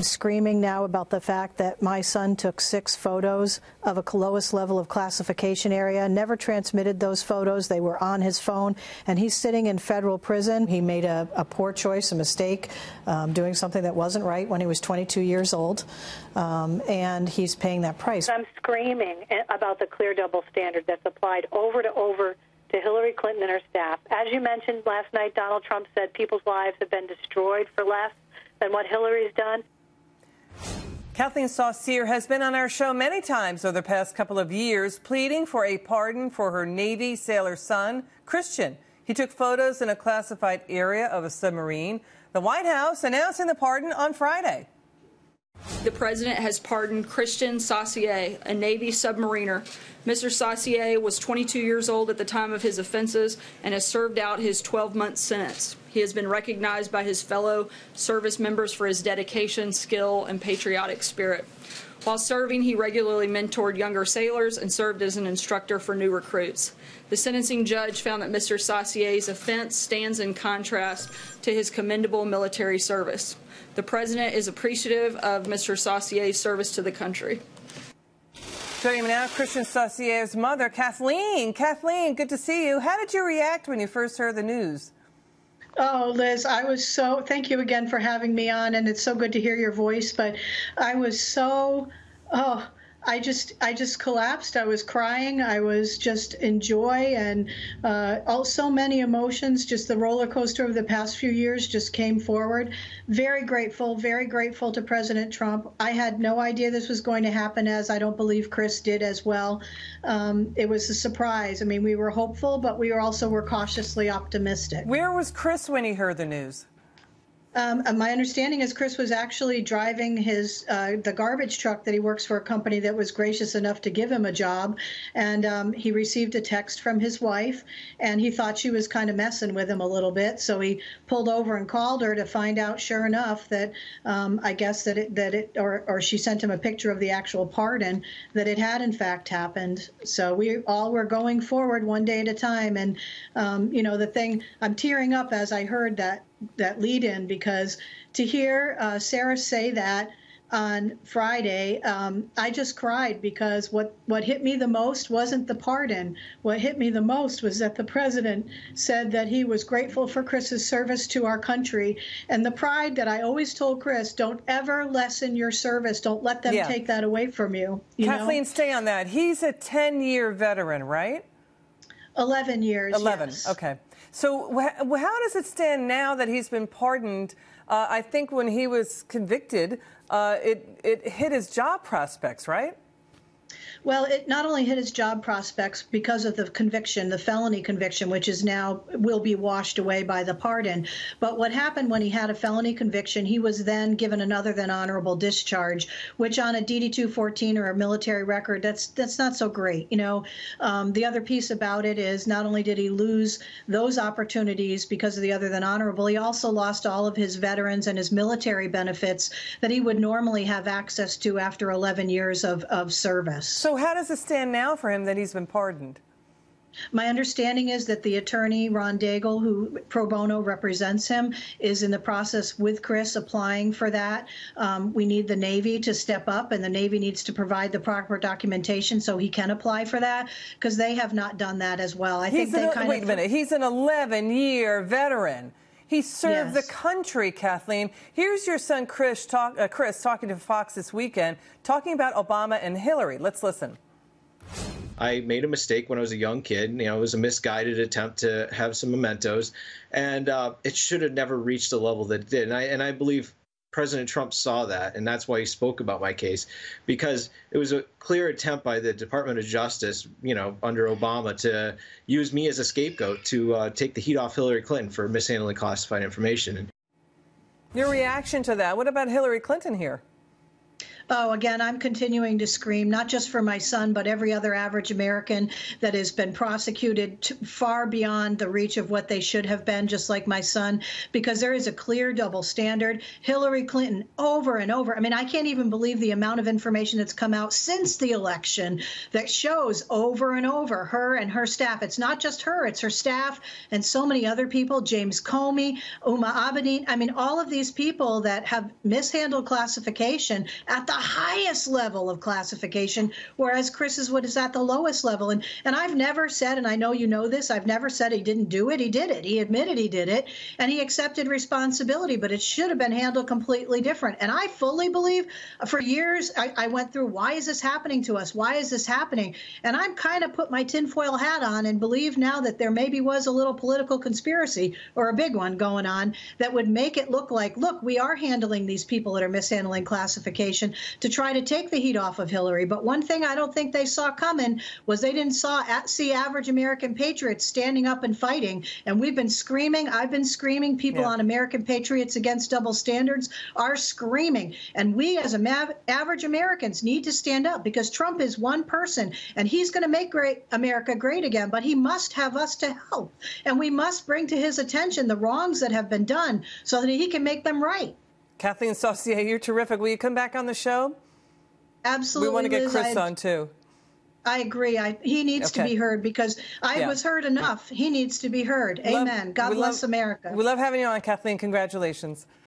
I'm screaming now about the fact that my son took 6 photos of a lowest level of classification area, never transmitted those photos. They were on his phone, and he's sitting in federal prison. He made a poor choice, a mistake, doing something that wasn't right when he was 22 years old, and he's paying that price. I'm screaming about the clear double standard that's applied over to Hillary Clinton and her staff. As you mentioned last night, Donald Trump said people's lives have been destroyed for less than what Hillary's done. Kathleen Saucier has been on our show many times over the past couple of years, pleading for a pardon for her Navy sailor son, Kristian. He took photos in a classified area of a submarine. The White House announcing the pardon on Friday. The president has pardoned Kristian Saucier, a Navy submariner. Mr. Saucier was 22 years old at the time of his offenses and has served out his 12-month sentence. He has been recognized by his fellow service members for his dedication, skill, and patriotic spirit. While serving, he regularly mentored younger sailors and served as an instructor for new recruits. The sentencing judge found that Mr. Saucier's offense stands in contrast to his commendable military service. The president is appreciative of Mr. Saucier's service to the country. Joining me now, Kristian Saucier's mother, Kathleen. Kathleen, good to see you. How did you react when you first heard the news? Oh, Liz, thank you again for having me on, and it's so good to hear your voice, but I was I just collapsed. I was crying. I was just in joy, and so many emotions. Just the roller coaster of the past few years just came forward. Very grateful to President Trump. I had no idea this was going to happen, as I don't believe Chris did as well. It was a surprise. I mean, we were hopeful, but we were cautiously optimistic. Where was Chris when he heard the news? My understanding is Chris was actually driving the garbage truck that he works for, a company that was gracious enough to give him a job, and he received a text from his wife, and he thought she was kind of messing with him a little bit, so he pulled over and called her to find out, sure enough, that I guess or she sent him a picture of the actual pardon, that it had in fact happened. So we all were going forward one day at a time, and the thing, I'm tearing up as I heard that lead in, because to hear Sarah say that on Friday, I just cried, because what hit me the most wasn't the pardon. What hit me the most was that the president said that he was grateful for Chris's service to our country, and the pride that I always told Chris, don't ever lessen your service. Don't let them take that away from you. Kathleen, stay on that. He's a 10-year veteran, right? 11 years. 11, yes. Okay. So how does it stand now that he's been pardoned? I think when he was convicted, it hit his job prospects, right? Well, it not only hit his job prospects because of the conviction, the felony conviction, which is now will be washed away by the pardon. But what happened when he had a felony conviction, he was then given an other than honorable discharge, which on a DD-214 or a military record, that's not so great. The other piece about it is not only did he lose those opportunities because of the other than honorable, he also lost all of his veterans and his military benefits that he would normally have access to after 11 years of service. So how does it stand now for him that he's been pardoned? My understanding is that the attorney, Ron Daigle, who pro bono represents him, is in the process with Chris applying for that. We need the Navy to step up, and the Navy needs to provide the proper documentation so he can apply for that, because they have not done that as well. Wait a minute. He's an 11-year veteran. He served the country, Kathleen. Here's your son, Chris, talking to Fox this weekend, talking about Obama and Hillary. Let's listen. I made a mistake when I was a young kid. It was a misguided attempt to have some mementos, and it should have never reached the level that it did. And I believe President Trump saw that, and that's why he spoke about my case, because it was a clear attempt by the Department of Justice, under Obama, to use me as a scapegoat to take the heat off Hillary Clinton for mishandling classified information. Your reaction to that? What about Hillary Clinton here? Oh, again, I'm continuing to scream, not just for my son, but every other average American that has been prosecuted far beyond the reach of what they should have been, just like my son, because there is a clear double standard. Hillary Clinton, over and over. I mean, I can't even believe the amount of information that's come out since the election that shows over and over her and her staff. It's not just her, it's her staff and so many other people, James Comey, Uma Abedin. I mean, all of these people that have mishandled classification at the highest level of classification, whereas Chris's was at the lowest level. And I've never said, and I know you know this, I've never said he didn't do it. He did it. He admitted he did it, and he accepted responsibility, but it should have been handled completely different. And I fully believe for years I went through, why is this happening to us? Why is this happening? And I'm kind of put my tinfoil hat on and believe now that there maybe was a little political conspiracy, or a big one going on, that would make it look like, look, we are handling these people that are mishandling classification to try to take the heat off of Hillary. But one thing I don't think they saw coming was they didn't see average American patriots standing up and fighting. And we've been screaming. I've been screaming. People on American Patriots Against Double Standards are screaming. And we as average Americans need to stand up, because Trump is one person and he's going to make America great again. But he must have us to help. And we must bring to his attention the wrongs that have been done so that he can make them right. Kathleen Saucier, you're terrific. Will you come back on the show? Absolutely. We want to get Liz, Chris on, too. I agree. He needs to be heard, because I was heard enough. He needs to be heard. Amen. God bless America. We love having you on, Kathleen. Congratulations.